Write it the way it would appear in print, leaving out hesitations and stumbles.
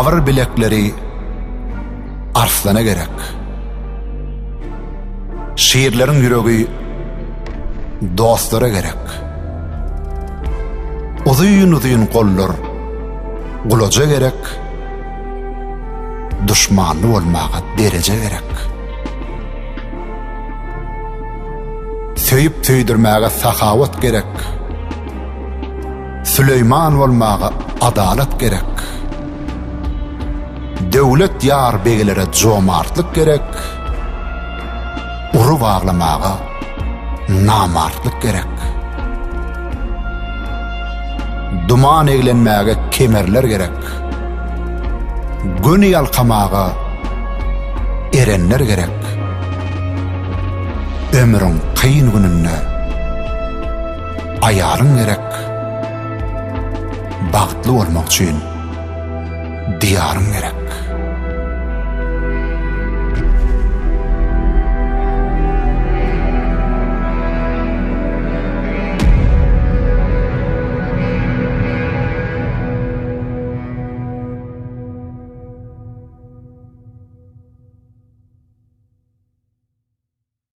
avır bilekleri arslana gerek. Şiirlerin yüreği dostlara gerek. Uzuyun kollar gulaca gerek. Düşmanlı olmağa derece gerek. Söyüp tüydürmäge sahavat gerek. Süleyman olmağa adalet gerek. Devlet yar begelere jomartlık gerek. Uru bağlamağa namartlık gerek. Duman eglenmäge kemerler gerek. Gün yalkamağa erenler gerek. Ömrün kıyın gününde ayarın gerek. Bagtlı olmak için diyarın gerek.